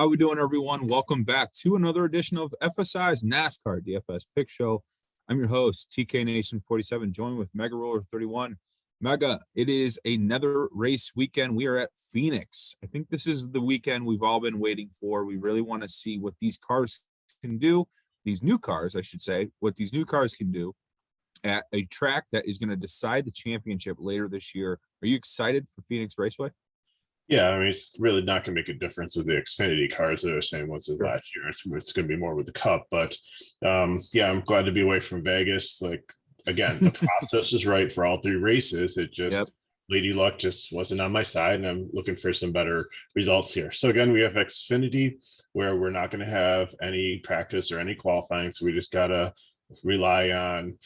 How we doing, everyone? Welcome back to another edition of FSI's NASCAR DFS Pick Show. I'm your host, TK Nation 47, joined with Mega Roller 31. Mega, it is another race weekend. We are at Phoenix. I think this is the weekend we've all been waiting for. We really want to see what these cars can do, these new cars, I should say, what these new cars can do at a track that is going to decide the championship later this year. Are you excited for Phoenix Raceway? Yeah, I mean, it's really not going to make a difference with the Xfinity cars. They're the same ones as Sure. last year. It's going to be more with the Cup. But yeah, I'm glad to be away from Vegas. Like, again, the process is right for all three races. It just, Lady Luck just wasn't on my side, and I'm looking for some better results here. So again, we have Xfinity, where we're not going to have any practice or any qualifying. So we just got to rely on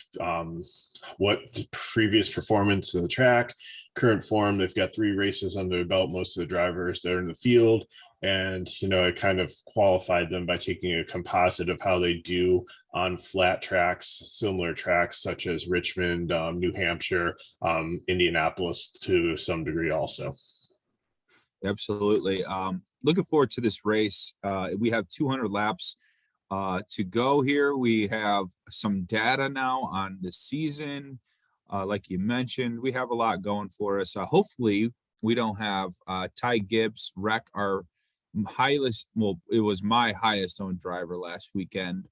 what the previous performance of the track, current form. They've got 3 races under their belt. Most of the drivers that are in the field, and it kind of qualified them by taking a composite of how they do on flat tracks, similar tracks such as Richmond, New Hampshire, Indianapolis to some degree also. Absolutely. Looking forward to this race. We have 200 laps to go here. We have some data now on the season. Like you mentioned, we have a lot going for us. Hopefully we don't have Ty Gibbs wreck our highest. Well, it was my highest owned driver last weekend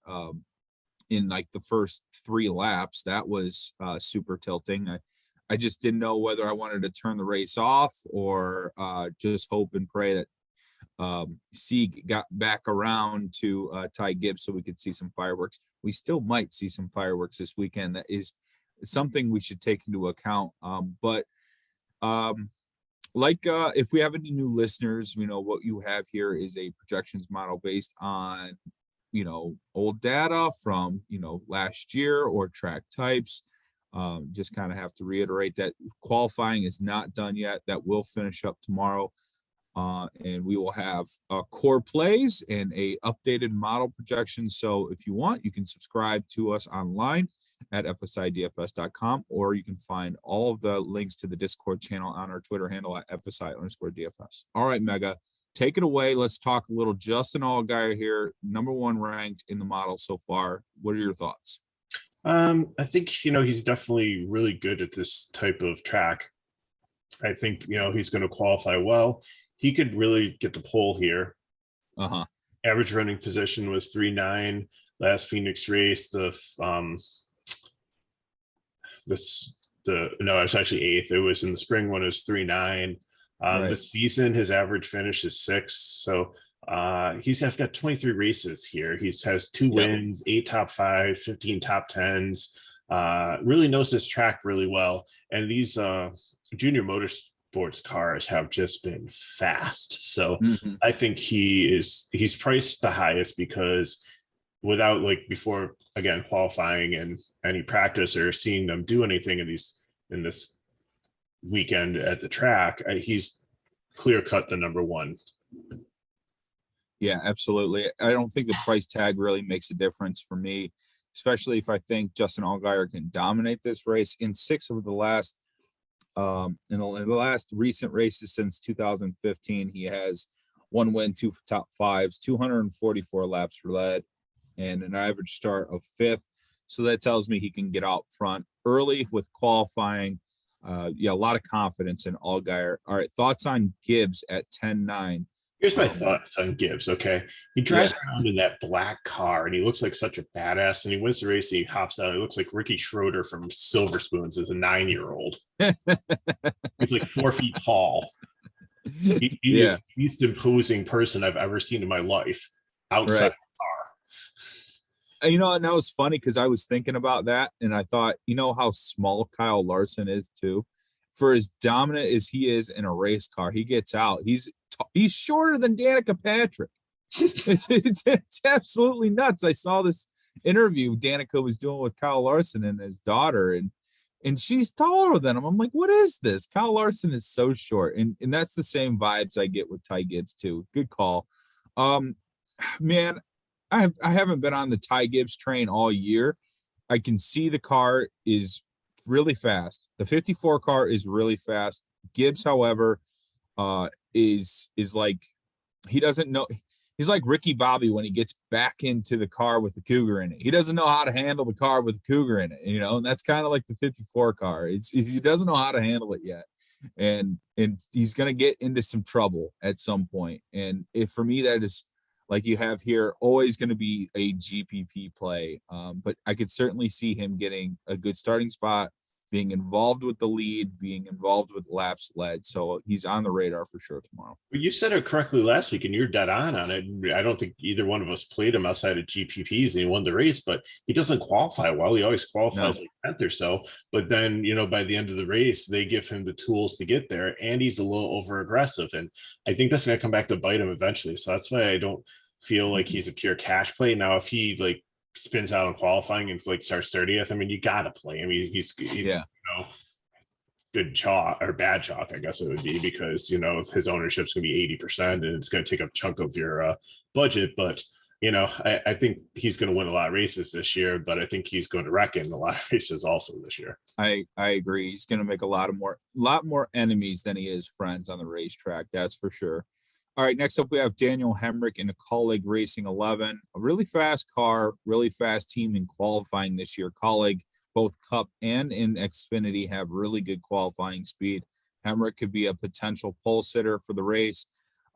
in like the first 3 laps. That was super tilting. I just didn't know whether I wanted to turn the race off or just hope and pray that C got back around to Ty Gibbs so we could see some fireworks. We still might see some fireworks this weekend. That is something we should take into account. But if we have any new listeners, what you have here is a projections model based on, old data from, last year or track types. Just kind of have to reiterate that qualifying is not done yet. That will finish up tomorrow. And we will have core plays and a updated model projection. So if you want, you can subscribe to us online at fsidfs.com, or you can find all of the links to the Discord channel on our Twitter handle at FSI_DFS. All right, Mega, take it away. Let's talk a little Justin Allgaier here, #1 ranked in the model so far. What are your thoughts? I think, he's definitely really good at this type of track. I think, he's going to qualify well. He could really get the pole here. Average running position was 3.9 last Phoenix race. It's actually 8th. It was in the spring one, it was 3.9. Right. This season, his average finish is 6. So he's got 23 races here. He has 2 wins, 8 top 5, 15 top 10s. Really knows this track really well. And these junior motorsports cars have just been fast. So I think he's priced the highest because without before again qualifying and any practice or seeing them do anything in this weekend at the track, he's clear cut the #1. Yeah, absolutely. I don't think the price tag really makes a difference for me, especially if I think Justin Allgaier can dominate this race. In 6 of the last in the last recent races since 2015, he has 1 win, 2 top 5s, 244 laps led, and an average start of 5th. So that tells me he can get out front early with qualifying. A lot of confidence in Allgaier. All right, thoughts on Gibbs at 10.9. Here's my thoughts on Gibbs. Okay, he drives around in that black car and he looks like such a badass, and he wins the race and he hops out. He looks like Ricky Schroeder from Silver Spoons as a 9-year-old. He's like 4 feet tall. He is the least imposing person I've ever seen in my life outside the car. And that was funny because I was thinking about that and I thought, how small Kyle Larson is too. For as dominant as he is in a race car, he gets out. He's shorter than Danica Patrick. It's absolutely nuts. I saw this interview Danica was doing with Kyle Larson and his daughter, and she's taller than him. I'm like, what is this? Kyle Larson is so short, and that's the same vibes I get with Ty Gibbs too. Good call. Man, I haven't been on the Ty Gibbs train all year. I can see the car is really fast. The 54 car is really fast. Gibbs, however, is like, he doesn't know. he's like Ricky Bobby when he gets back into the car with the Cougar in it. He doesn't know how to handle the car with the Cougar in it, and that's kind of like the 54 car. He doesn't know how to handle it yet. And he's going to get into some trouble at some point. And if for me, that is, like you have here, always going to be a GPP play. But I could certainly see him getting a good starting spot, being involved with the lead, being involved with laps led. So he's on the radar for sure tomorrow. But you said it correctly last week, and you're dead on it. I don't think either one of us played him outside of GPPs, and he won the race, but he doesn't qualify well. He always qualifies like 10th or so. But then, by the end of the race, they give him the tools to get there, and he's a little over aggressive. And I think that's going to come back to bite him eventually. So that's why I don't feel like he's a pure cash play. Now, if he spins out on qualifying and starts 30th, I mean, you got to play him. He's good chalk or bad chalk, I guess it would be, because his ownership's going to be 80% and it's going to take a chunk of your budget. But I think he's going to win a lot of races this year, but I think he's going to wreck in a lot of races also this year. I agree. He's going to make a lot more enemies than he is friends on the racetrack. That's for sure. All right, next up we have Daniel Hemrick in a Colleague Racing 11, a really fast car, really fast team in qualifying this year. Colleague, both Cup and in Xfinity, have really good qualifying speed. Hemrick could be a potential pole sitter for the race.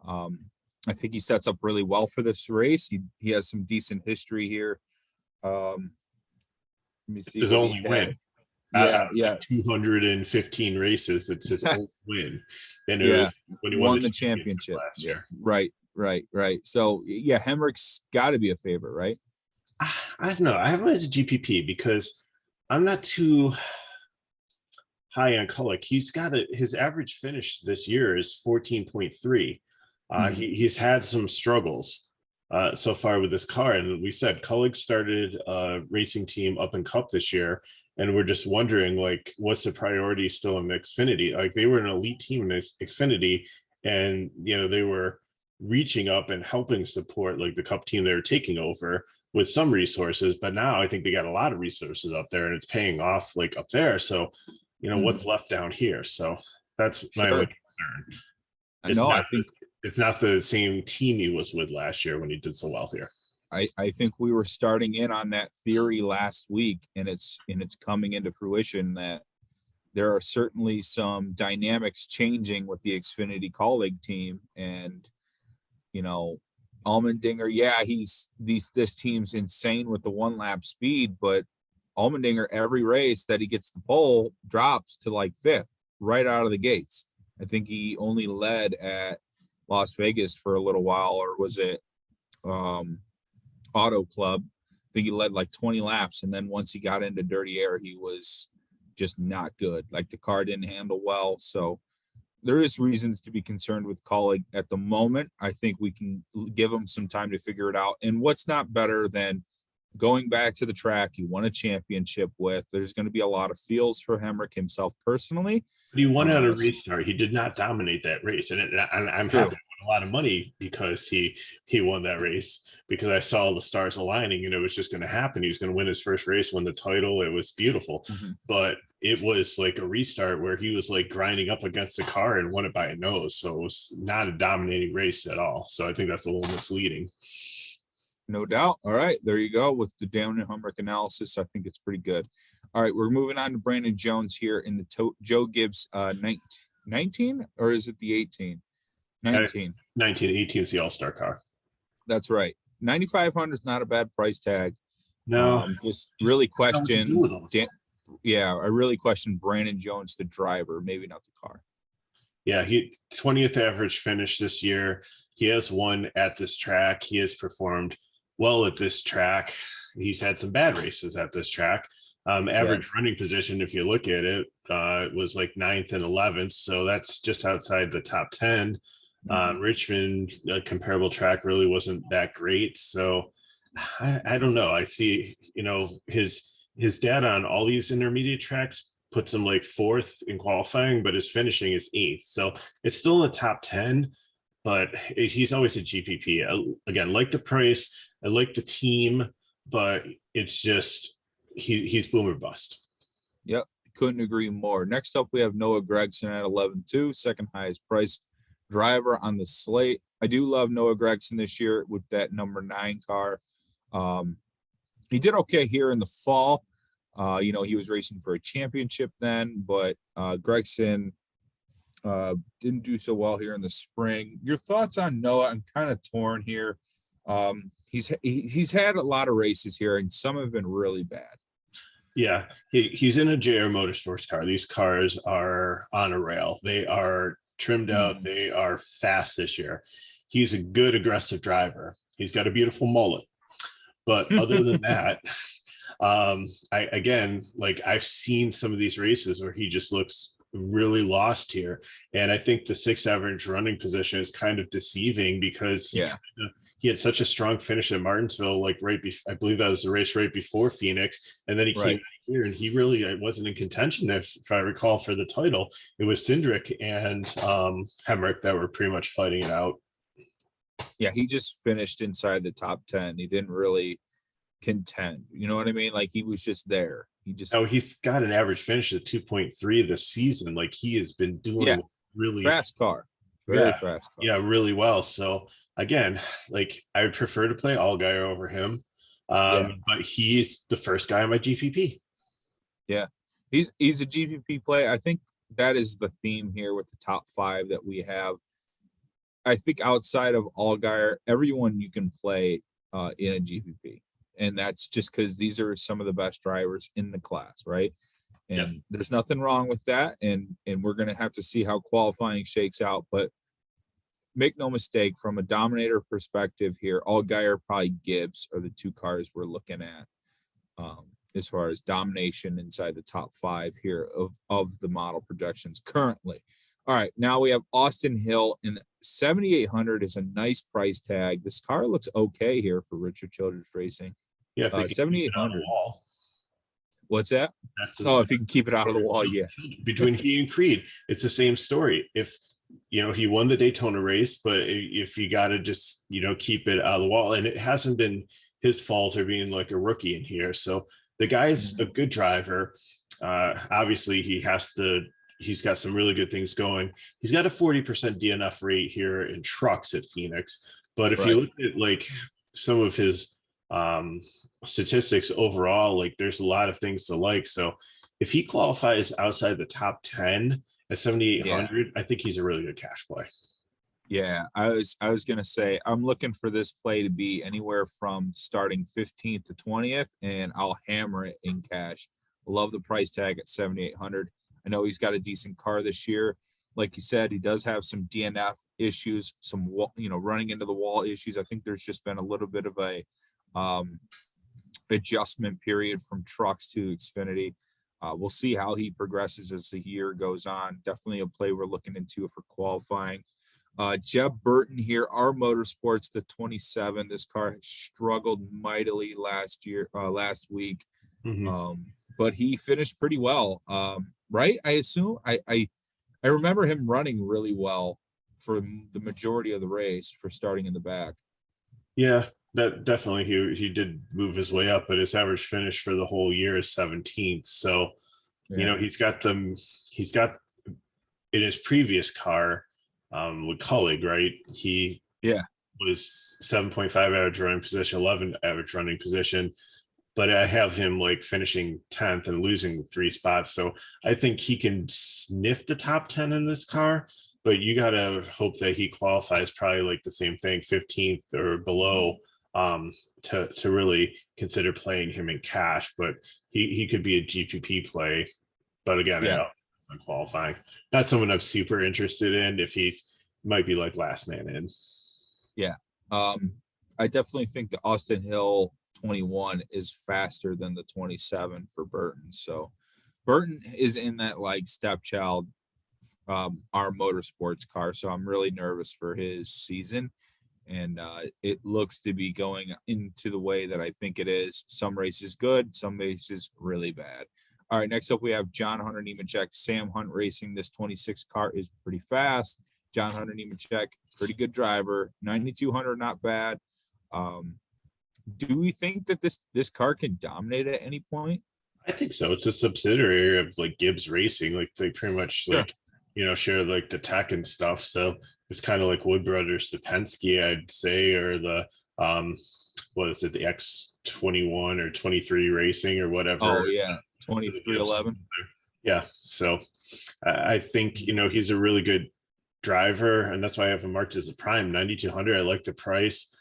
I think he sets up really well for this race. He has some decent history here. Let me see. His only win. Yeah. 215 races. It's his only win. And it was when he won the championship last year. Right. So yeah, Hemrick's got to be a favorite, right? I don't know. I have him as a GPP because I'm not too high on Kulik. He's got his average finish this year is 14.3. He's had some struggles so far with this car. And we said Kulik started a racing team up in Cup this year. And we're just wondering, what's the priority still in Xfinity? They were an elite team in Xfinity, and they were reaching up and helping support the Cup team they were taking over with some resources. But now I think they got a lot of resources up there, and it's paying off up there. So, what's left down here? So that's my only concern. I think it's not the same team he was with last year when he did so well here. I think we were starting in on that theory last week, and it's coming into fruition that there are certainly some dynamics changing with the Xfinity Colleague team. And, Allmendinger, this team's insane with the 1-lap speed, but Allmendinger, every race that he gets the pole, drops to 5th right out of the gates. I think he only led at Las Vegas for a little while, or was it Auto Club? I think he led 20 laps, and then once he got into dirty air, he was just not good. The car didn't handle well. So there is reasons to be concerned with Colleague at the moment. I think we can give him some time to figure it out. And what's not better than going back to the track you won a championship with? There's going to be a lot of feels for Hemrick himself personally. But he won at a restart. He did not dominate that race, and I'm happy a lot of money because he won that race, because I saw the stars aligning and it was just going to happen. He was going to win his first race, win the title. It was beautiful. But it was a restart where he was grinding up against the car and won it by a nose. So it was not a dominating race at all. So I think that's a little misleading. No doubt. All right, there you go with the Daniel Hemrick analysis. I think it's pretty good. All right, we're moving on to Brandon Jones here in the Joe Gibbs 19, or is it the 18? 19. 18 is the all-star car. That's right. 9,500 is not a bad price tag. No, just really question. I really question Brandon Jones, the driver, maybe not the car. Yeah, he 20th average finish this year. He has won at this track. He has performed well at this track. He's had some bad races at this track. Average running position, if you look at it, was 9th and 11th. So that's just outside the top 10. Richmond, a comparable track, really wasn't that great. So I don't know. I see, his data on all these intermediate tracks puts him 4th in qualifying, but his finishing is 8th. So it's still in the top 10, but he's always a GPP. Again, like the price, I like the team, but it's just, he's boom or bust. Yep. Couldn't agree more. Next up, we have Noah Gregson at 11.2, second highest price driver on the slate. I do love Noah Gregson this year with that number 9 car. He did okay here in the fall. He was racing for a championship then, but Gregson didn't do so well here in the spring. Your thoughts on Noah? I'm kind of torn here. He's had a lot of races here, and some have been really bad. Yeah, he's in a JR Motorsports car. These cars are on a rail. They are trimmed out. They are fast this year. He's a good aggressive driver. He's got a beautiful mullet. But other than that, I've seen some of these races where he just looks really lost here. And I think the 6 average running position is kind of deceiving because he had such a strong finish at Martinsville, like I believe that was the race right before Phoenix. And then he came out here and he really wasn't in contention. If I recall, for the title, it was Cindric and Hemrick that were pretty much fighting it out. Yeah, he just finished inside the top 10. He didn't really contend. You know what I mean? Like, he was just there. He's got an average finish of 2.3 this season. Like, he has been doing really fast car. Very fast car. Yeah, really well. So again, like, I would prefer to play Allgaier over him. But he's the first guy on my GPP. Yeah. He's a GPP play. I think that is the theme here with the top 5 that we have. I think outside of Allgaier, everyone you can play in a GPP. And that's just because these are some of the best drivers in the class, right? And there's nothing wrong with that. And we're going to have to see how qualifying shakes out. But make no mistake, from a dominator perspective here, Allgaier, probably Gibbs are the 2 cars we're looking at as far as domination inside the top 5 here of the model projections currently. All right, now we have Austin Hill, and 7,800 is a nice price tag. This car looks okay here for Richard Childress Racing. Yeah, 7,800. What's that? If you can keep it out of the wall, yeah. Between he and Creed, it's the same story. If he won the Daytona race, but if you got to just keep it out of the wall, and it hasn't been his fault or being like a rookie in here. So the guy's a good driver. Obviously, he's got some really good things going. He's got a 40% DNF rate here in trucks at Phoenix. But if you look at like some of his statistics overall, like, there's a lot of things to like. So if he qualifies outside the top 10 at 7,800, I think he's a really good cash play. Yeah, I was going to say, I'm looking for this play to be anywhere from starting 15th to 20th, and I'll hammer it in cash. Love the price tag at 7,800. I know he's got a decent car this year. Like you said, he does have some DNF issues, some running into the wall issues. I think there's just been a little bit of a adjustment period from trucks to Xfinity. We'll see how he progresses as the year goes on. Definitely a play we're looking into for qualifying. Jeb Burton here, our Motorsports, the 27. This car struggled mightily last week, but he finished pretty well. Right? I assume I remember him running really well for the majority of the race for starting in the back. Yeah, that definitely he did move his way up, but his average finish for the whole year is 17th. So, he's got in his previous car with Cullig, right? He was 7.5 average running position, 11 average running position. But I have him like finishing 10th and losing 3 spots. So I think he can sniff the top 10 in this car, but you got to hope that he qualifies probably like the same thing, 15th or below, to really consider playing him in cash. But he could be a GPP play. But again, on qualifying, not someone I'm super interested in if he's might be like last man in. Yeah. I definitely think the Austin Hill 21 is faster than the 27 for Burton. So Burton is in that like stepchild, our Motorsports car. So I'm really nervous for his season. And it looks to be going into the way that I think it is. Some races good, some races really bad. All right, next up we have John Hunter Nemechek, Sam Hunt Racing. This 26 car is pretty fast. John Hunter Nemechek, pretty good driver. 9,200, not bad. Do we think that this car can dominate at any point? I think so. It's a subsidiary of like Gibbs Racing. Like they pretty much share like the tech and stuff. So it's kind of like Wood Brothers to Penske, I'd say, or the what is it, the X21 or 23 Racing or whatever. Oh yeah, 2311. Yeah, so I think he's a really good driver, and that's why I have him marked as a prime 9,200. I like the price.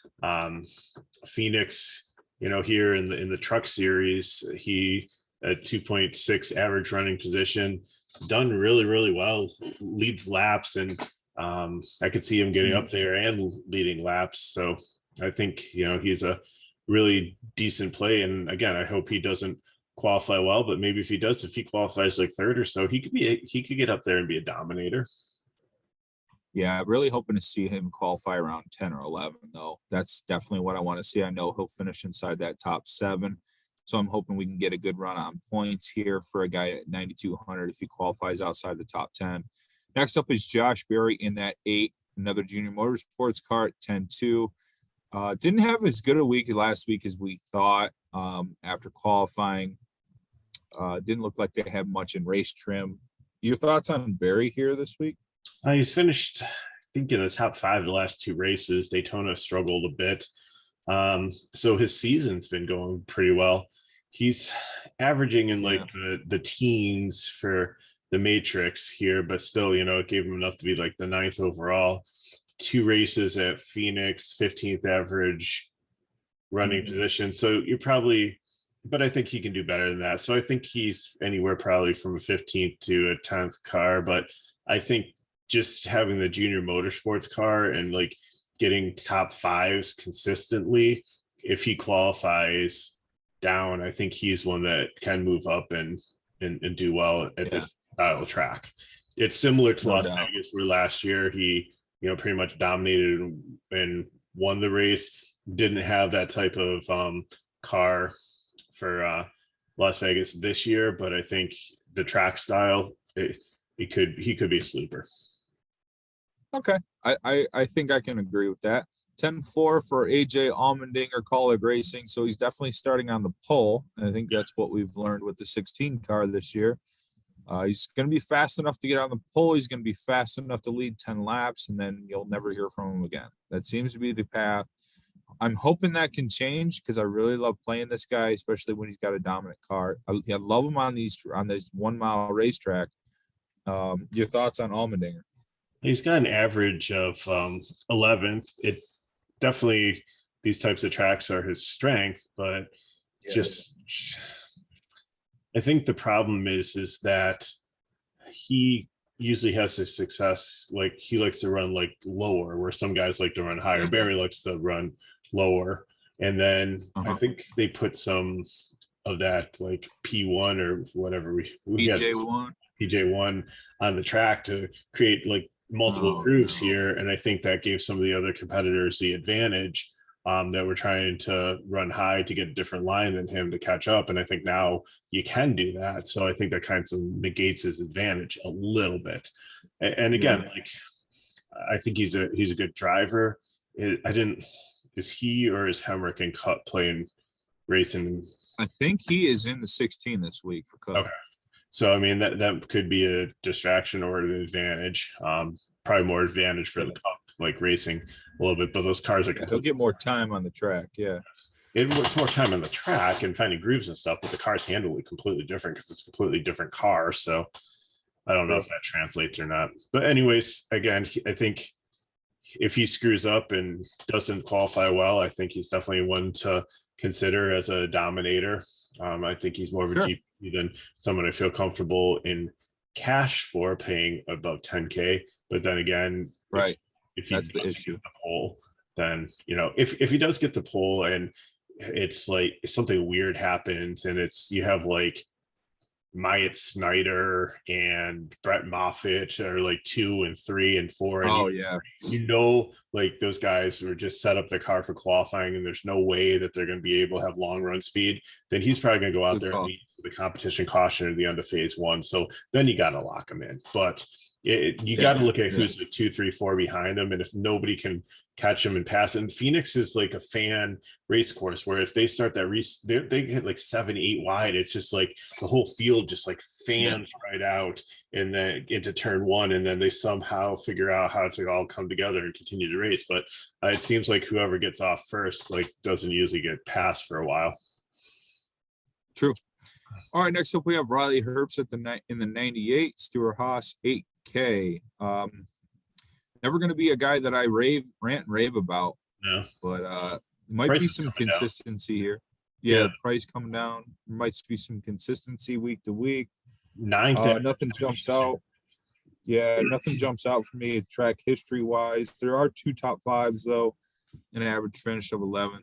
Phoenix, here in the truck series, he at 2.6 average running position, done really, really well, leads laps, and I could see him getting up there and leading laps. So I think he's a really decent play. And again, I hope he doesn't qualify well, but maybe if he does, if he qualifies like third or so, he could get up there and be a dominator. Yeah, really hoping to see him qualify around 10 or 11, though. That's definitely what I want to see. I know he'll finish inside that top 7. So I'm hoping we can get a good run on points here for a guy at 9,200 if he qualifies outside the top 10. Next up is Josh Berry in that 8, another junior motorsports car at 10-2. Didn't have as good a week last week as we thought after qualifying. Didn't look like they had much in race trim. Your thoughts on Berry here this week? He's finished, I think, in the top 5 the last 2 races. Daytona struggled a bit. So his season's been going pretty well. He's averaging in like the teens for the matrix here, but still, it gave him enough to be like the 9th overall. 2 races at Phoenix, 15th average running position. So you're probably, but I think he can do better than that. So I think he's anywhere probably from a 15th to a 10th car. But I think just having the junior motorsports car and like getting top 5s consistently, if he qualifies down, I think he's one that can move up and do well at this style of track. It's similar to Las Vegas, where last year he pretty much dominated and won the race. Didn't have that type of car for Las Vegas this year, but I think the track style, he could be a sleeper. Okay, I think I can agree with that. 10-4 for AJ Allmendinger, Colleague Racing. So he's definitely starting on the pole. And I think that's what we've learned with the 16 car this year. He's going to be fast enough to get on the pole. He's going to be fast enough to lead 10 laps, and then you'll never hear from him again. That seems to be the path. I'm hoping that can change because I really love playing this guy, especially when he's got a dominant car. I love him on this 1 mile racetrack. Your thoughts on Allmendinger? He's got an average of 11th. It definitely, these types of tracks are his strength, but I think the problem is that he usually has his success, like he likes to run like lower, where some guys like to run higher. Barry likes to run lower, and then I think they put some of that like P1 or whatever we PJ1 on the track to create like multiple grooves here, and I think that gave some of the other competitors the advantage that were trying to run high to get a different line than him to catch up. And I think now you can do that, so I think that kind of negates his advantage a little bit. And again, like I think he's a good driver. Is he or is Hemrick and Cup playing racing? I think he is in the 16 this week for Cup. Okay. So, I mean, that could be a distraction or an advantage. Probably more advantage for the Cup, like racing a little bit, but those cars are he'll get more time on the track. Yeah. It's more time on the track and finding grooves and stuff, but the car's handle is completely different because it's a completely different car. So I don't know if that translates or not. But anyways, again, I think if he screws up and doesn't qualify well, I think he's definitely one to consider as a dominator. I think he's more of a GP than someone I feel comfortable in cash for paying above 10K. But then again, if he does get the pole, then if he does get the pole and it's like something weird happens and you have like Myatt Snyder and Brett Moffatt are like 2 and 3 and 4. And like those guys were just set up their car for qualifying and there's no way that they're going to be able to have long run speed. Then he's probably going to go out there and lead the competition caution at the end of phase 1. So then you got to lock him in. But You got to look at who's like 2, 3, 4 behind them, and if nobody can catch them and pass. And Phoenix is like a fan race course where if they start that race, they get like 7, 8 wide. It's just like the whole field just like fans right out and then into turn one, and then they somehow figure out how to all come together and continue to race. But it seems like whoever gets off first like doesn't usually get passed for a while. True. All right, next up we have Riley Herbst in the 98, Stuart Haas 8K. Never going to be a guy that I rant and rave about. No, but might be some consistency here. Yeah, price coming down. Might be some consistency week to week. Nothing jumps out. Yeah, nothing jumps out for me track history wise. There are 2 top 5s though, an average finish of 11.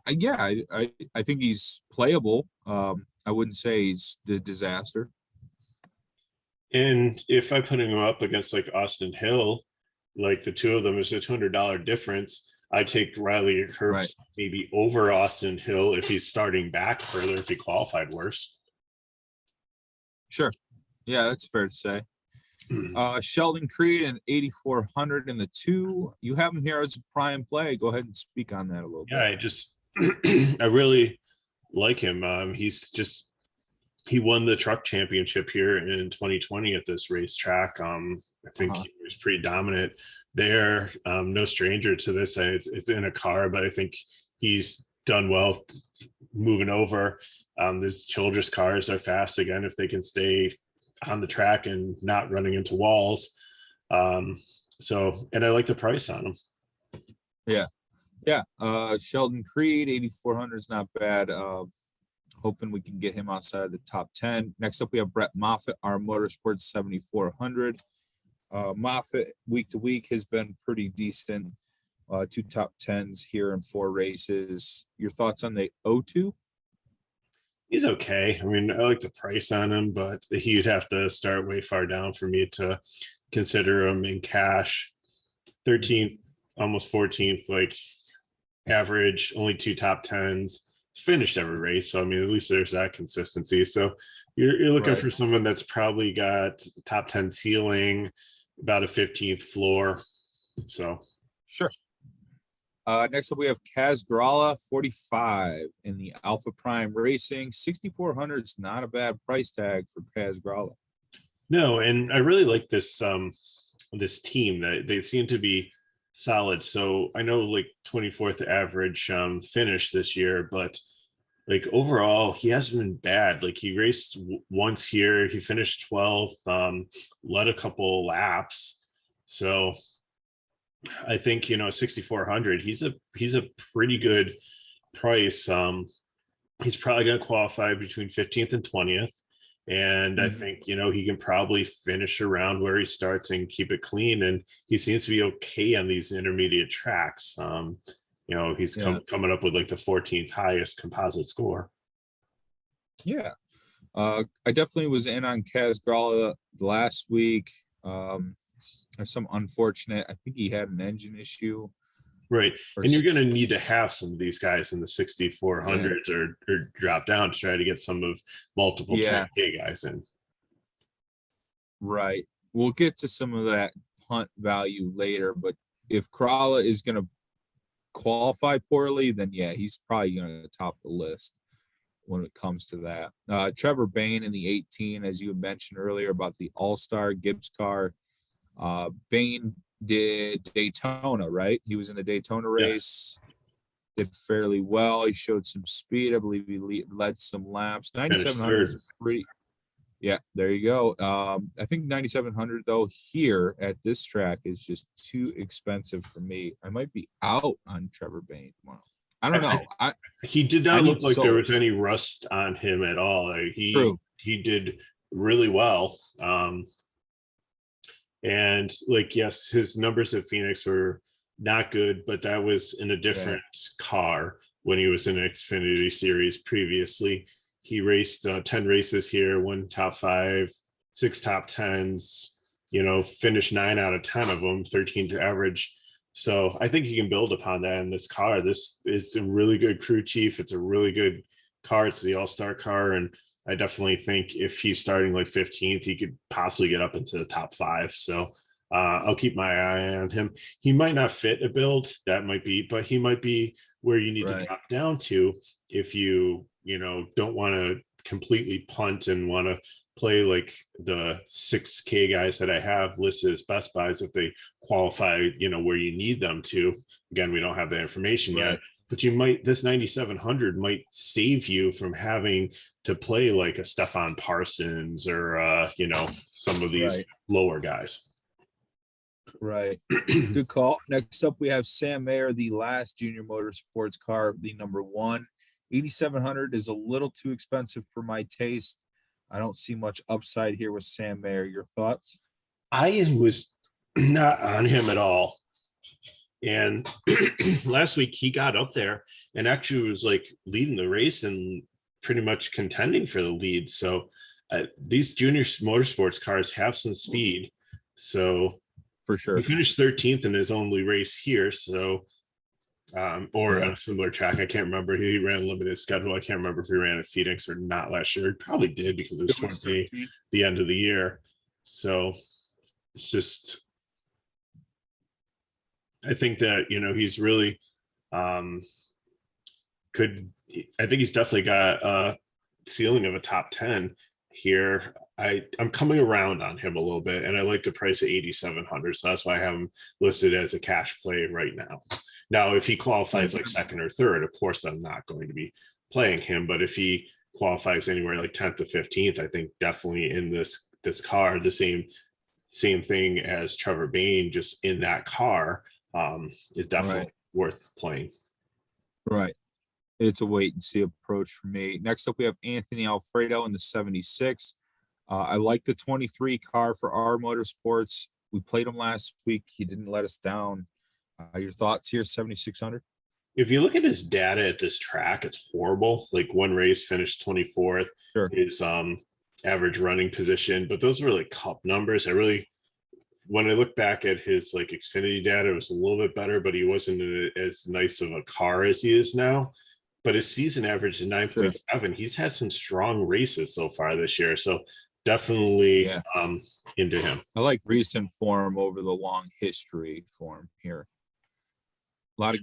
I think he's playable. I wouldn't say he's the disaster. And if I put him up against like Austin Hill, like the two of them is a $200 difference, I take Riley Herbst maybe over Austin Hill if he's starting back further, if he qualified worse. Sure. Yeah, that's fair to say. Sheldon Creed and 8,400 in the 2. You have him here as a prime play. Go ahead and speak on that a little bit. I really like him. He won the truck championship here in 2020 at this racetrack. I think he was pretty dominant there. No stranger to this. It's in a car, but I think he's done well moving over. These Childress cars are fast again if they can stay on the track and not running into walls. And I like the price on them. Yeah. Sheldon Creed, 8,400 is not bad. Hoping we can get him outside the top 10. Next up, we have Brett Moffatt, our Motorsports 7,400. Moffatt week to week has been pretty decent. 2 top 10s here in 4 races. Your thoughts on the O2? He's okay. I mean, I like the price on him, but he'd have to start way far down for me to consider him in cash. 13th, almost 14th, like average, only 2 top 10s. Finished every race, so I mean at least there's that consistency. So you're looking for someone that's probably got top 10 ceiling, about a 15th floor. So sure. Next up we have Kaz Gralla, 45 in the Alpha Prime Racing. 6,400 is not a bad price tag for Kaz Gralla. No, and I really like this this team. That they seem to be solid. So I know like 24th average finish this year, but like overall he hasn't been bad. Like he raced once here, he finished 12th, led a couple laps. So I think 6,400, he's a pretty good price. He's probably going to qualify between 15th and 20th. And I think, he can probably finish around where he starts and keep it clean. And he seems to be okay on these intermediate tracks. He's coming up with like the 14th highest composite score. Yeah. I definitely was in on Kaz Gralla last week. There's some unfortunate, I think he had an engine issue. Right. And you're going to need to have some of these guys in the 6,400s or drop down to try to get some of multiple 10K guys in. Right. We'll get to some of that punt value later, but if Gralla is going to qualify poorly, then he's probably going to top the list when it comes to that. Trevor Bain in the 18, as you had mentioned earlier about the All-Star Gibbs car. Bain did Daytona, right? He was in the Daytona race, did fairly well. He showed some speed. I believe he led some laps. 9,700 is pretty. Yeah, there you go. I think 9,700 though here at this track is just too expensive for me. I might be out on Trevor Bain tomorrow. I don't know. He did not look like there was any rust on him at all. He did really well. And yes, his numbers at Phoenix were not good, but that was in a different car when he was in Xfinity Series previously. He raced 10 races here, 1 top 5, 6 top 10s, finished 9 out of 10 of them, 13 to average. So I think he can build upon that in this car. This is a really good crew chief. It's a really good car. It's the all-star car. And I definitely think if he's starting like 15th, he could possibly get up into the top 5. So I'll keep my eye on him. He might not fit a build, that might be, but he might be where you need to drop down to if you don't want to completely punt and want to play like the 6K guys that I have listed as best buys if they qualify, where you need them to. Again, we don't have the information yet, but this 9,700 might save you from having to play like a Stefan Parsons or some of these lower guys. Right. Good call. Next up, we have Sam Mayer, the last junior motorsports car, the number 1. 8,700 is a little too expensive for my taste. I don't see much upside here with Sam Mayer. Your thoughts? I was not on him at all. And last week he got up there and actually was like leading the race and pretty much contending for the lead. So these junior motorsports cars have some speed. So for sure, he finished 13th in his only race here. So, on a similar track. I can't remember. He ran a limited schedule. I can't remember if he ran at Phoenix or not last year. He probably did because it was towards the end of the year. So it's just, I think that, he's really I think he's definitely got a ceiling of a top 10 here. I'm coming around on him a little bit, and I like the price at 8,700. So that's why I have him listed as a cash play right now. Now, if he qualifies like second or third, of course, I'm not going to be playing him. But if he qualifies anywhere like 10th to 15th, I think definitely in this car, the same thing as Trevor Bain, just in that car, is definitely worth playing. Right. It's a wait and see approach for me. Next up, we have Anthony Alfredo in the 76. I like the 23 car for our motorsports. We played him last week. He didn't let us down. Your thoughts here, 7,600? If you look at his data at this track, it's horrible. Like one race finished 24th, his average running position, but those were like cup numbers. When I look back at his like Xfinity data, it was a little bit better, but he wasn't as nice of a car as he is now. But his season average is 9.7. He's had some strong races so far this year. So definitely into him. I like recent form over the long history form here. A lot of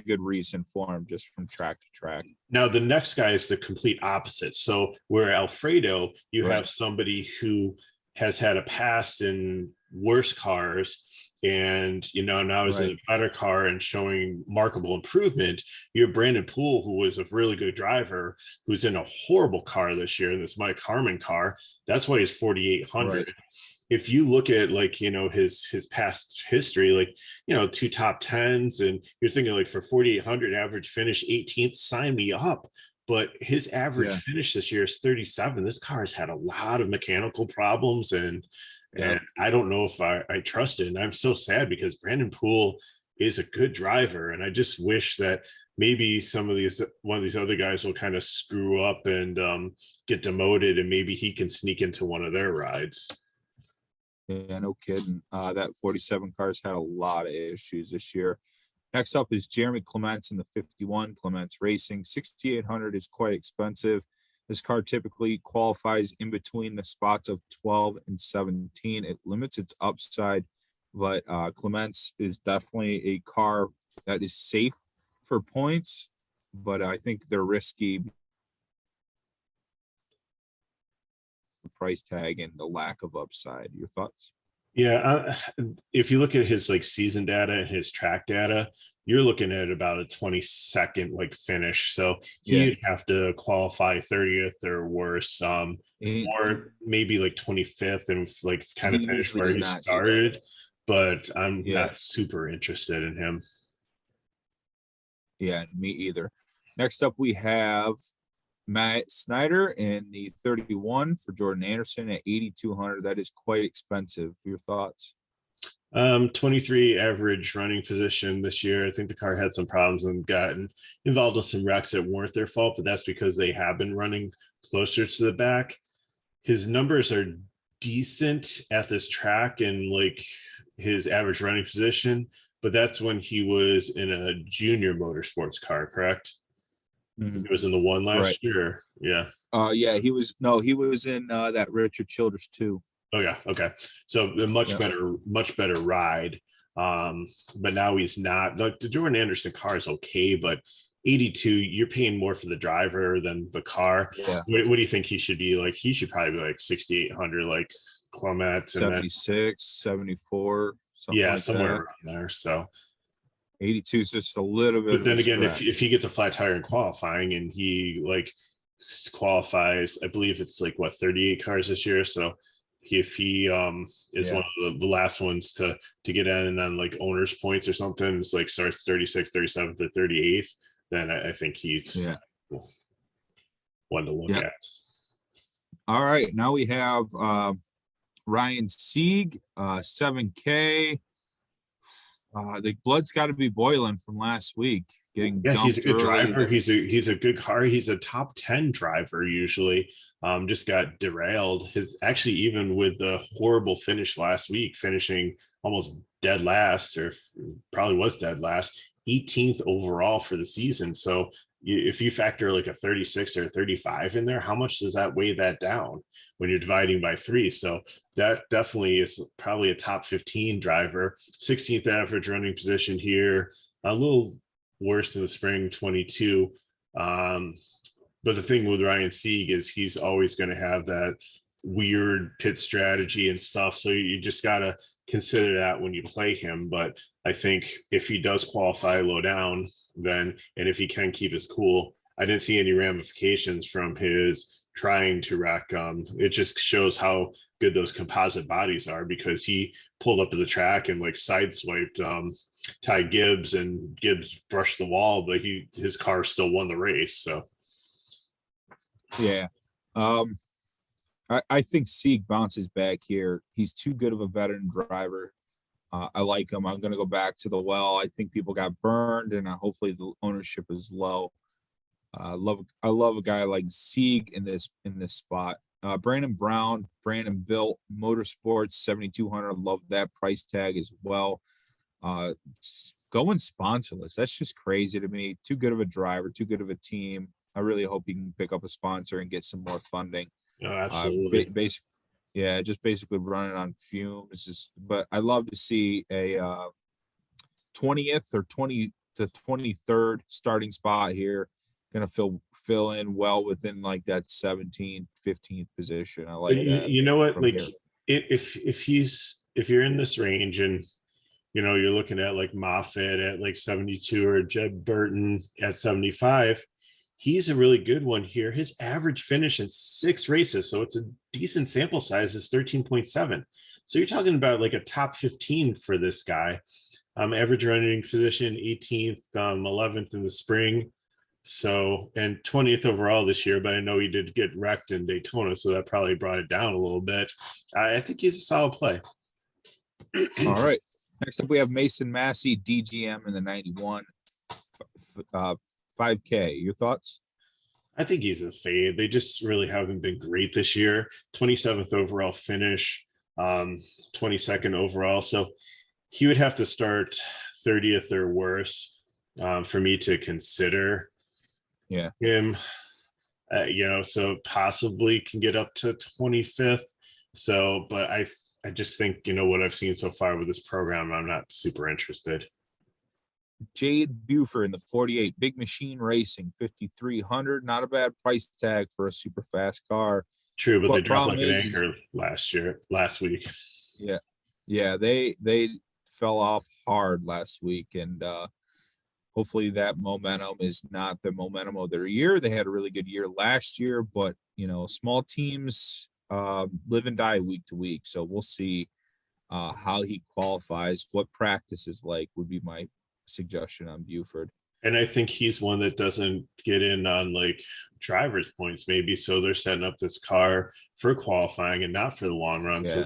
good recent form just from track to track. Now the next guy is the complete opposite. So where Alfredo, you have somebody who has had a past in worse cars and now is in a better car and showing remarkable improvement. You have Brandon Poole, who was a really good driver, who's in a horrible car this year, this Mike Harmon car. That's why he's 4,800. If you look at like his past history, like 2 top 10s, and you're thinking like for 4,800 average finish 18th, sign me up. But his average finish this year is 37. This car has had a lot of mechanical problems, and I don't know if I trust it. And I'm so sad because Brandon Poole is a good driver, and I just wish that maybe one of these other guys will kind of screw up and get demoted, and maybe he can sneak into one of their rides. Yeah, no kidding. That 47 car's had a lot of issues this year. Next up is Jeremy Clements in the 51. Clements Racing. 6,800 is quite expensive. This car typically qualifies in between the spots of 12 and 17. It limits its upside, but Clements is definitely a car that is safe for points, but I think they're risky. The price tag and the lack of upside. Your thoughts? Yeah, if you look at his like season data and his track data, you're looking at about a 22nd like finish. So he'd have to qualify 30th or worse, or maybe like 25th and like kind of finish where he started. But I'm not super interested in him. Yeah, me either. Next up, we have Matt Snyder in the 31 for Jordan Anderson at 8,200. That is quite expensive. Your thoughts? 23 average running position this year. I think the car had some problems and gotten involved with some wrecks that weren't their fault, but that's because they have been running closer to the back. His numbers are decent at this track and like his average running position, but that's when he was in a junior motorsports car, correct? Mhm. He was in the one Right. last year. Yeah. Yeah, he was in that Richard Childress too. Oh yeah. Okay. So a Yeah. much better ride. But now he's not. The Jordan Anderson car is okay, but 82, you're paying more for the driver than the car. Yeah. What do you think he should be like? He should probably be like 6,800, like Clements, and then 76, 74, something yeah, like somewhere that. around there. So 82 is just a little bit but of then a again, stretch. if he gets a flat tire in qualifying and he like qualifies, I believe it's like what 38 cars this year. So if he is one of the last ones to get in on like owner's points or something, it's like starts 36, 37th or 38th, then I think he's one to look at. All right, now we have Ryan Sieg, 7K. The blood's got to be boiling from last week. Getting He's a good early. driver. He's a good car. He's a top 10 driver usually. Just got derailed. His actually, even with the horrible finish last week, finishing almost dead last, or probably was dead last, 18th overall for the season. So if you factor like a 36 or 35 in there, how much does that weigh that down when you're dividing by 3? So that definitely is probably a top 15 driver. 16th average running position here. A little worse in the spring 22. But the thing with Ryan Sieg is he's always going to have that weird pit strategy and stuff. So you just got to consider that when you play him. But I think if he does qualify low down, then, and if he can keep his cool, I didn't see any ramifications from his trying to rack. It just shows how good those composite bodies are, because he pulled up to the track and like sideswiped Ty Gibbs, and Gibbs brushed the wall, but his car still won the race. So yeah. I think Sieg bounces back here. He's too good of a veteran driver. I like him. I'm going to go back to the well. I think people got burned, and hopefully the ownership is low. I love a guy like Sieg in this spot. Brandon Brown, Brandon Built Motorsports 7,200. Love that price tag as well. Going sponsorless. That's just crazy to me. Too good of a driver, too good of a team. I really hope he can pick up a sponsor and get some more funding. absolutely. Just basically running on fumes. But I love to see a 20th or 20 to 23rd starting spot here. Gonna fill in well within like that 17th, 15th position. I like that. You know what? Like here. if you're in this range, and you're looking at like Moffatt at like 72 or Jed Burton at 75, he's a really good one here. His average finish in 6 races, so it's a decent sample size, is 13.7. So you're talking about like a top 15 for this guy. Average running position 18th, 11th in the spring. So, and 20th overall this year, but I know he did get wrecked in Daytona, so that probably brought it down a little bit. I think he's a solid play. All right. Next up, we have Mason Massey, DGM in the 91, 5K. Your thoughts? I think he's a fade. They just really haven't been great this year. 27th overall finish, 22nd overall. So he would have to start 30th or worse for me to consider him. So possibly can get up to 25th. So, but I just think, what I've seen so far with this program, I'm not super interested. Jade Buford in the 48, Big Machine Racing, 5,300. Not a bad price tag for a super fast car. True, but they dropped like an anchor last week. Yeah, they fell off hard last week, and hopefully that momentum is not the momentum of their year. They had a really good year last year, but small teams live and die week to week. So we'll see how he qualifies. What practice is like would be my suggestion on Buford. And I think he's one that doesn't get in on like driver's points, maybe. So they're setting up this car for qualifying and not for the long run. So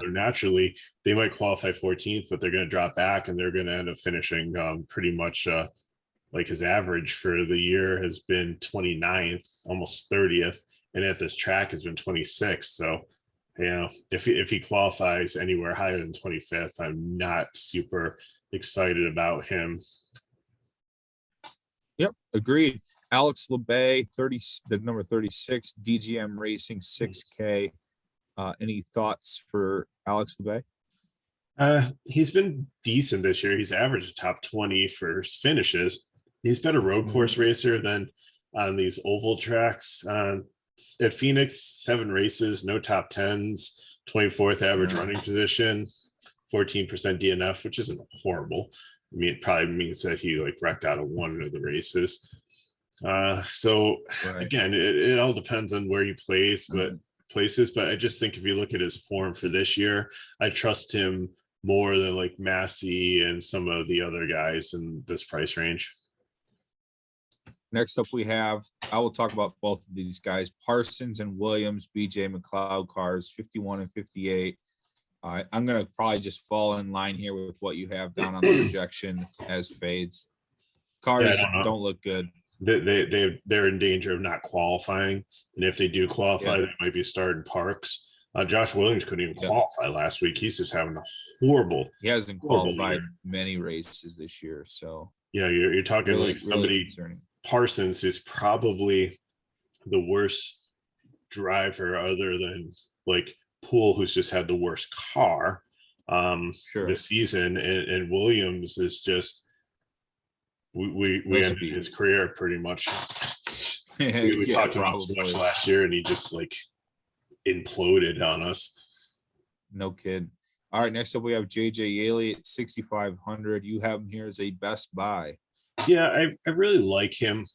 they might qualify 14th, but they're going to drop back and they're going to end up finishing pretty much like his average for the year has been 29th, almost 30th. And at this track has been 26th. So, if he qualifies anywhere higher than 25th, I'm not super excited about him. Yep, agreed. Alex Lebaye, the number 36, DGM Racing, 6K. Any thoughts for Alex Lebaye? He's been decent this year. He's averaged top 20 for finishes. He's been a road course racer than on these oval tracks. At Phoenix, 7 races, no top 10s, 24th average running position, 14% DNF, which isn't horrible. I mean, it probably means that he like wrecked out of one of the races. So again, it all depends on where he plays, but I just think if you look at his form for this year, I trust him more than like Massey and some of the other guys in this price range. Next up, I will talk about both of these guys, Parsons and Williams, BJ McLeod cars, 51 and 58. I'm going to probably just fall in line here with what you have down on the projection as fades. Cars don't look good. They're in danger of not qualifying. And if they do qualify, they might be starting parks. Josh Williams couldn't even qualify last week. He's just having a horrible. He hasn't qualified many races this year. So yeah, you're talking really, like somebody really Parsons is probably the worst driver other than like Poole, who's just had the worst car this season, and Williams is just we ended his career pretty much. We talked about so much last year, and he just like imploded on us. No kid. All right, next up we have JJ Elliott, 6,500. You have him here as a best buy. Yeah, I really like him.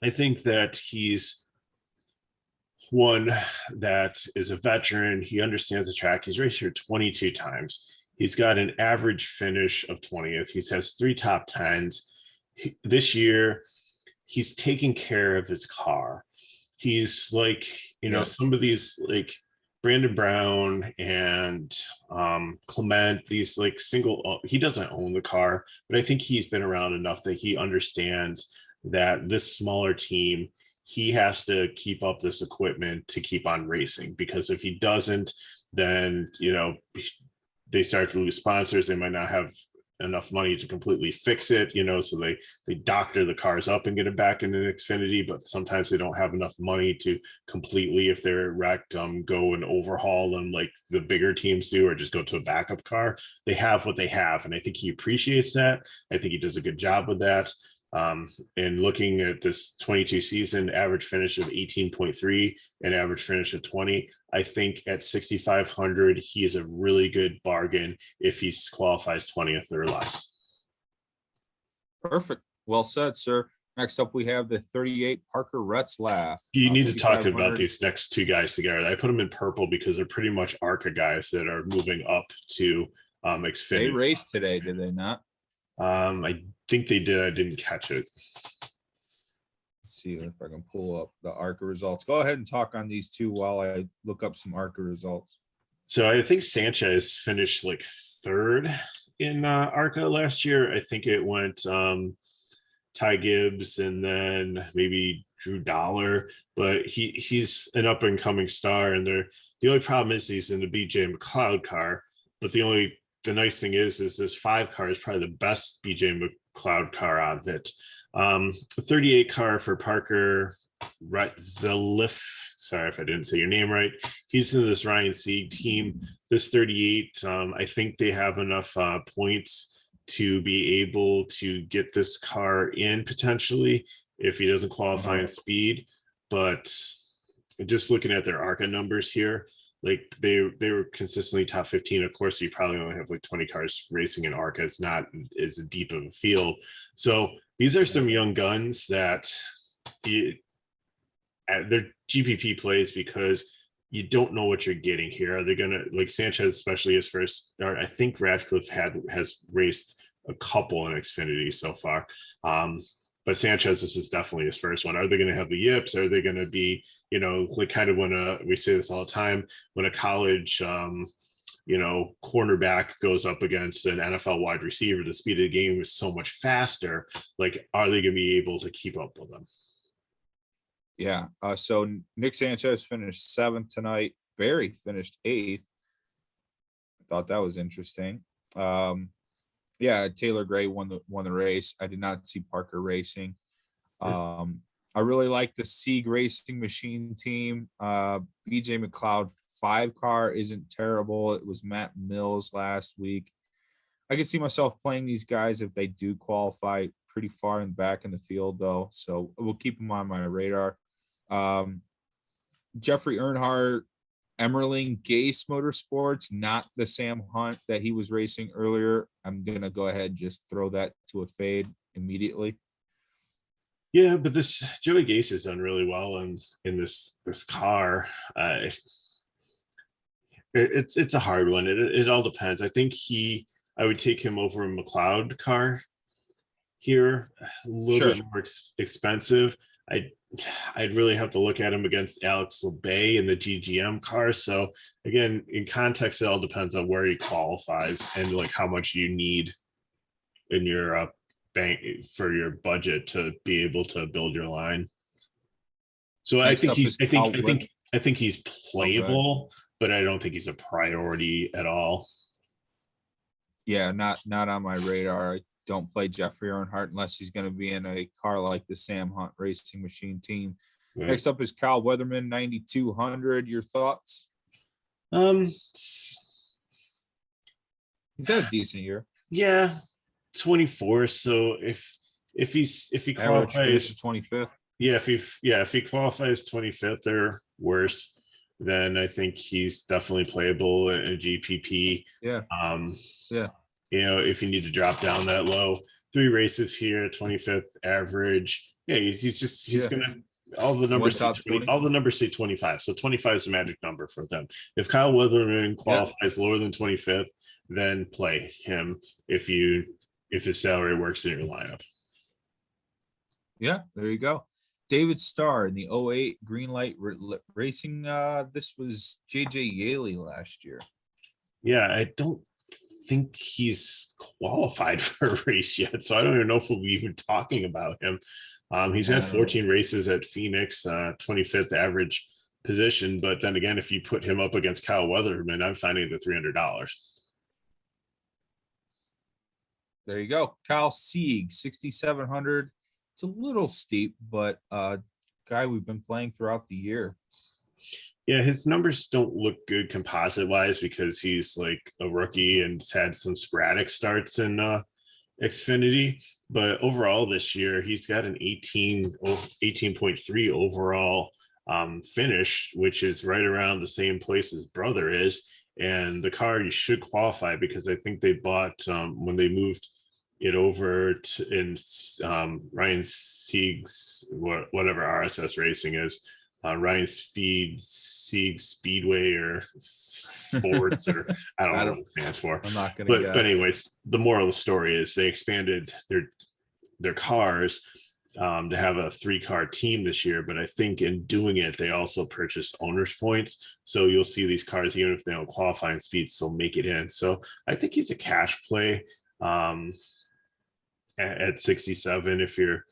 I think that he's one that is a veteran. He understands the track. He's raced here 22 times. He's got an average finish of 20th. He has 3 top 10s. This year, he's taking care of his car. He's like, some of these like Brandon Brown and Clement, these like he doesn't own the car, but I think he's been around enough that he understands that this smaller team, he has to keep up this equipment to keep on racing, because if he doesn't, then, they start to lose sponsors. They might not have enough money to completely fix it, so they doctor the cars up and get it back in an Xfinity, but sometimes they don't have enough money to completely, if they're wrecked, go and overhaul them like the bigger teams do, or just go to a backup car. They have what they have, and I think he appreciates that. I think he does a good job with that. And looking at this 22 season, average finish of 18.3 and average finish of 20, I think at 6,500, he is a really good bargain if he qualifies 20th or less. Perfect. Well said, sir. Next up, we have the 38 Parker Retzlaff. You need to talk about these next 2 guys together. I put them in purple because they're pretty much ARCA guys that are moving up to Xfinity. They raced today, did they not? I think they did. I didn't catch it. Let's see if I can pull up the ARCA results. Go ahead and talk on these 2 while I look up some ARCA results. So I think Sanchez finished like 3rd in ARCA last year. I think it went Ty Gibbs and then maybe Drew Dollar, but he's an up and coming star. And the only problem is he's in the BJ McLeod car, but the nice thing is this 5 car is probably the best BJ McLeod car out of it. 38 car for Parker Retzlaff. Sorry if I didn't say your name right. He's in this Ryan Sieg team. This 38, I think they have enough points to be able to get this car in potentially if he doesn't qualify in speed. But just looking at their ARCA numbers here, like they were consistently top 15. Of course, you probably only have like 20 cars racing in ARCA. It's not as deep of a field. So these are some young guns that they're GPP plays because you don't know what you're getting here. Are they going to, like Sanchez, especially his first start? I think Radcliffe has raced a couple in Xfinity so far. But Sanchez, this is definitely his first one. Are they going to have the yips? Are they going to be, like kind of when we say this all the time, when a college, cornerback goes up against an NFL wide receiver, the speed of the game is so much faster. Like, are they going to be able to keep up with them? Yeah. So Nick Sanchez finished 7th tonight. Barry finished 8th. I thought that was interesting. Yeah, Taylor Gray won the race. I did not see Parker racing. I I really like the Sieg Racing Machine team. BJ McLeod 5 car isn't terrible. It was Matt Mills last week. I could see myself playing these guys if they do qualify pretty far in back in the field, though. So we'll keep them on my radar. Jeffrey Earnhardt, Emmerling Gase Motorsports, not the Sam Hunt that he was racing earlier. I'm going to go ahead and just throw that to a fade immediately. Yeah, but this Joey Gase has done really well in this car. It's a hard one. It all depends. I think I would take him over a McLeod car here, a little bit more expensive. I'd really have to look at him against Alex Lebaye in the GGM car. So again, in context, it all depends on where he qualifies and like how much you need in your bank for your budget to be able to build your line. So I think he's playable, but I don't think he's a priority at all. Yeah, not on my radar. I don't play Jeffrey Earnhardt unless he's going to be in a car like the Sam Hunt Racing Machine team. Right. Next up is Kyle Weatherman, 9,200. Your thoughts? He's had a decent year. Yeah, 24. So if he qualifies 25th. Yeah, if he qualifies 25th or worse, then I think he's definitely playable in a GPP. Yeah. If you need to drop down that low, 3 races here, 25th average. Yeah, he's gonna all the numbers say 20, all the numbers say 25. So 25 is the magic number for them. If Kyle Weatherman qualifies lower than 25th, then play him if his salary works in your lineup. Yeah, there you go. David Starr in the 08 Greenlight Racing. This was JJ Yaley last year. Yeah, I don't think he's qualified for a race yet, so I don't even know if we'll be even talking about him. He's had 14 races at Phoenix, 25th average position, but then again, if you put him up against Kyle Weatherman, I'm finding the $300. There you go. Kyle Sieg, 6,700. It's a little steep, but guy we've been playing throughout the year. Yeah, his numbers don't look good composite wise because he's like a rookie and had some sporadic starts in Xfinity. But overall this year, he's got an 18.3 overall finish, which is right around the same place his brother is. And the car you should qualify because I think they bought when they moved it over to Ryan Sieg's whatever RSS Racing is, Ryan Sieg Speedway or Sports or I don't know what it stands for. I'm not gonna but anyways, the moral of the story is they expanded their cars to have a 3-car team this year, but I think in doing it they also purchased owners points, so you'll see these cars even if they don't qualify in speed still make it in. So I think he's a cash play at 67 if you're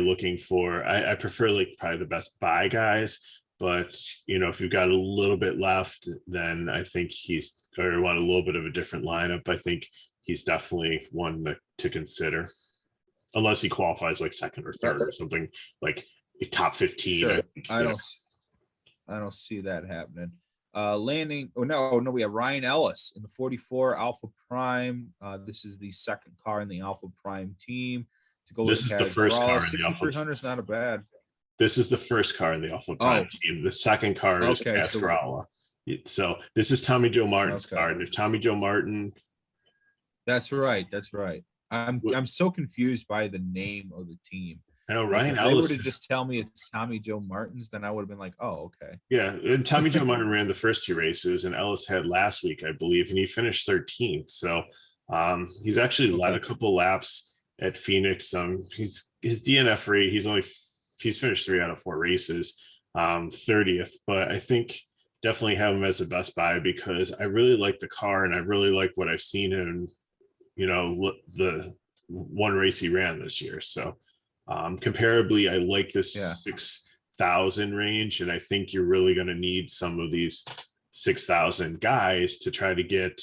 looking for I prefer like probably the best buy guys, but if you've got a little bit left, then I think or want a little bit of a different lineup, I think he's definitely one to consider unless he qualifies like second or third or something like a top 15. Sure. I don't see that happening. We have Ryan Ellis in the 44 Alpha Prime. This is the second car in the Alpha Prime team. This is the first car in the Alpha. 6,300 is not a bad. This is the first car in the Alpha Prime team. The second car is Ascarala. So this is Tommy Joe Martin's car. And if Tommy Joe Martin. That's right. I'm so confused by the name of the team. I know Ryan Ellis. If they were to just tell me it's Tommy Joe Martin's, then I would have been like, oh, okay. Yeah, and Tommy Joe Martin ran the first 2 races, and Ellis had last week, I believe, and he finished 13th. So he's actually led a couple laps at Phoenix. His DNF rate, he's finished 3 out of 4 races, 30th. But I think definitely have him as a best buy because I really like the car and I really like what I've seen in the one race he ran this year. So comparably, I like this 6,000 range, and I think you're really going to need some of these 6,000 guys to try to get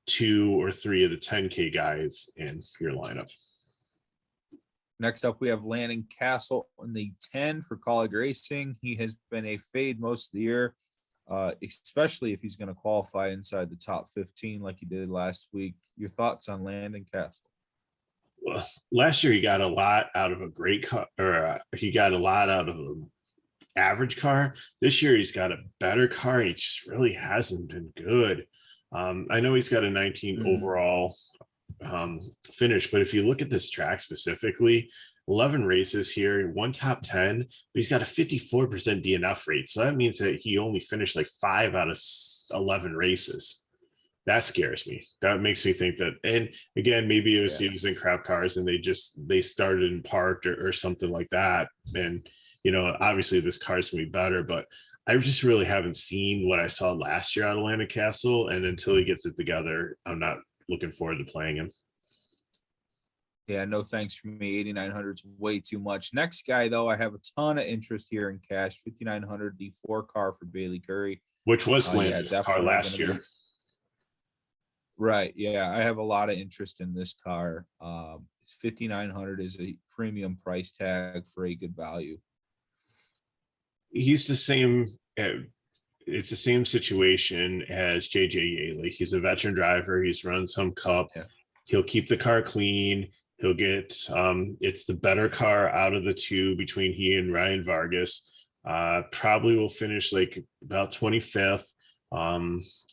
2 or 3 of the 10K guys in your lineup. Next up, we have Landon Castle in the 10 for Colleague Racing. He has been a fade most of the year, especially if he's going to qualify inside the top 15 like he did last week. Your thoughts on Landon Castle? Well, last year he got a lot out of a great car, or he got a lot out of an average car. This year he's got a better car. And he just really hasn't been good. I know he's got a 19 overall finish, but if you look at this track specifically, 11 races here, one top 10, but he's got a 54% DNF rate. So that means that he only finished like 5 out of 11 races. That scares me. That makes me think that, and again, maybe it was he was in crap cars and they started and parked or something like that. And, you know, obviously this car's gonna be better, but I just really haven't seen what I saw last year out of Landon Castle. And until he gets it together, I'm not looking forward to playing him. Yeah, no thanks for me. 8,900 is way too much. Next guy, though, I have a ton of interest here in cash. 5,900, the 4 car for Bailey Curry. Which was Landon's car last year. Right. Yeah, I have a lot of interest in this car. 5,900 is a premium price tag for a good value. He's the same. It's the same situation as JJ Yaley. He's a veteran driver. He's run some cup. Yeah. He'll keep the car clean. He'll get it's the better car out of the two between he and Ryan Vargas. Probably will finish like about 25th.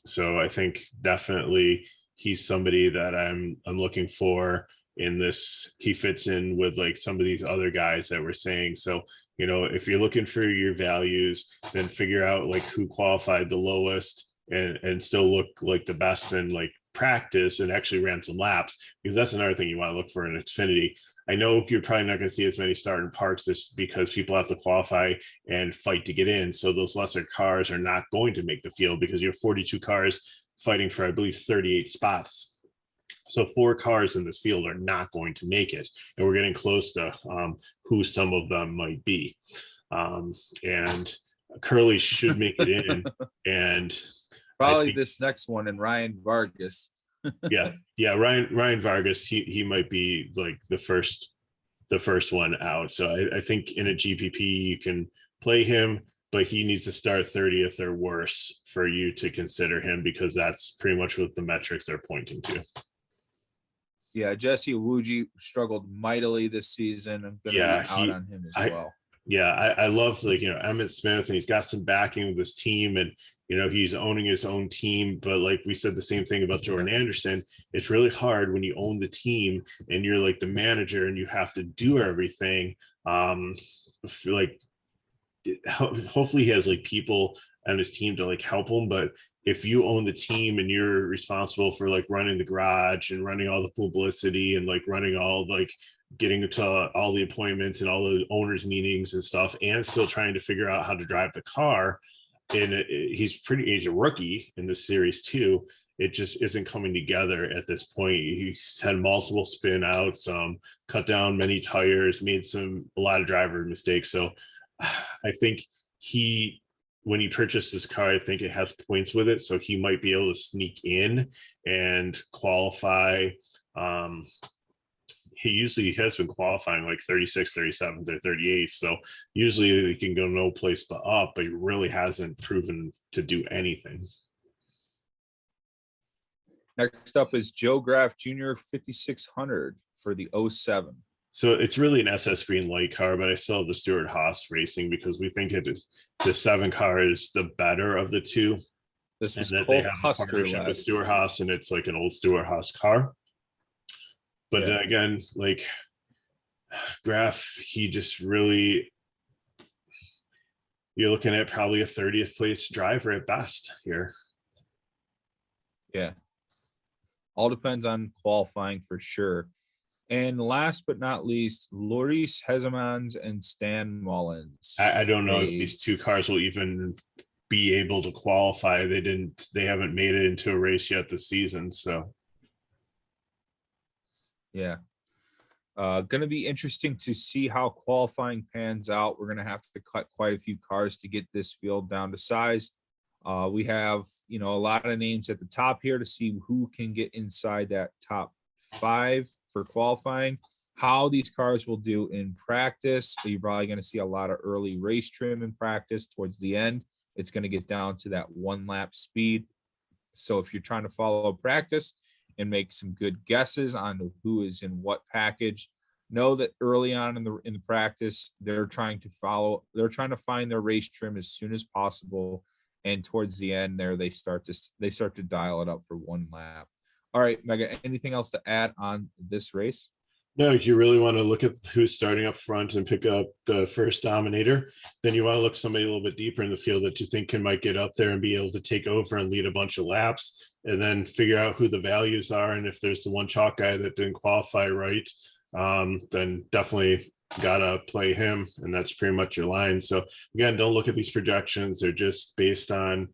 So I think definitely he's somebody that I'm looking for in this. He fits in with like some of these other guys that we're saying. So, you know, if you're looking for your values, then figure out like who qualified the lowest and still look like the best in like practice and actually ran some laps, because that's another thing you want to look for in Xfinity. I know you're probably not going to see as many starting parks just because people have to qualify and fight to get in. So those lesser cars are not going to make the field because you have 42 cars fighting for, I believe, 38 spots. So 4 cars in this field are not going to make it. And we're getting close to who some of them might be. And Curly should make it in. And probably this next one, and Ryan Vargas. yeah. Ryan Vargas, he might be like the first one out. So I think in a GPP you can play him, but he needs to start 30th or worse for you to consider him, because that's pretty much what the metrics are pointing to. Yeah, Jesse Iwuji struggled mightily this season. I'm going to be out on him as well. Yeah, I love, like, you know, Emmett Smith, and he's got some backing with this team, and, you know, he's owning his own team. But like we said, the same thing about Jordan Anderson. It's really hard when you own the team and you're like the manager and you have to do everything. Like, hopefully he has like people on his team to like help him. But if you own the team and you're responsible for like running the garage and running all the publicity and like running all like getting to all the appointments and all the owners meetings and stuff, and still trying to figure out how to drive the car, and he's a rookie in this series too, it just isn't coming together at this point. He's had multiple spin outs, cut down many tires, made a lot of driver mistakes. So I think when he purchased this car, I think it has points with it, so he might be able to sneak in and qualify. He usually has been qualifying like 36, 37, or 38. So usually he can go no place but up, but he really hasn't proven to do anything. Next up is Joe Graff Jr. 5,600 for the 07. So it's really an SS Green light car, but I still have the Stewart Haas Racing because we think it is the 7 car is the better of the two. This was Cole Custer with Stewart Haas, and it's like an old Stewart Haas car. But then again, like Graff, he just really, you're looking at probably a 30th place driver at best here. Yeah. All depends on qualifying for sure. And last but not least, Lauris, Hezemans, and Stan Mullins. I don't know if these 2 cars will even be able to qualify. They haven't made it into a race yet this season. So yeah. Going to be interesting to see how qualifying pans out. We're going to have to cut quite a few cars to get this field down to size. We have, you know, a lot of names at the top here to see who can get inside that top 5 for qualifying. how these cars will do in practice. You're probably going to see a lot of early race trim in practice. Towards the end, it's going to get down to that 1 lap speed. So if you're trying to follow practice and make some good guesses on who is in what package, know that early on in the practice, they're trying to find their race trim as soon as possible. And towards the end there, they start to dial it up for 1 lap. All right, Mega, anything else to add on this race? No, if you really want to look at who's starting up front and pick up the first dominator, then you want to look somebody a little bit deeper in the field that you think might get up there and be able to take over and lead a bunch of laps, and then figure out who the values are. And if there's the one chalk guy that didn't qualify right, then definitely gotta play him. And that's pretty much your line. So again, don't look at these projections. They're just based on,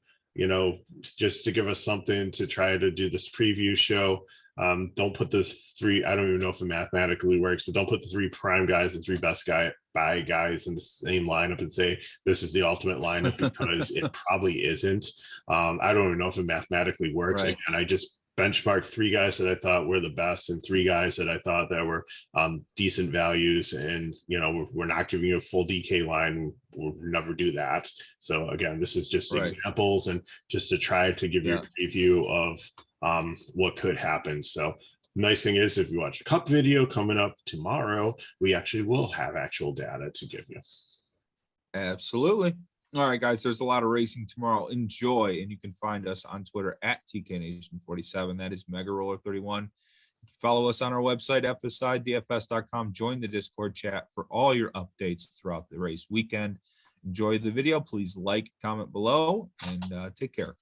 just to give us something to try to do this preview show. Don't put this 3, I don't even know if it mathematically works, but don't put the 3 prime guys, the 3 best guys in the same lineup and say this is the ultimate lineup, because it probably isn't. I don't even know if it mathematically works. Right. And I just benchmarked 3 guys that I thought were the best and 3 guys that I thought that were decent values. And we're not giving you a full DK line. We'll never do that. So again, this is just examples and just to try to give you a preview of what could happen. So nice thing is, if you watch a Cup video coming up tomorrow, we actually will have actual data to give you. Absolutely. All right, guys, there's a lot of racing tomorrow. Enjoy. And you can find us on Twitter at TKNation47. That is Mega Roller 31. Follow us on our website, FSIDFS.com. Join the Discord chat for all your updates throughout the race weekend. Enjoy the video. Please like, comment below, and take care.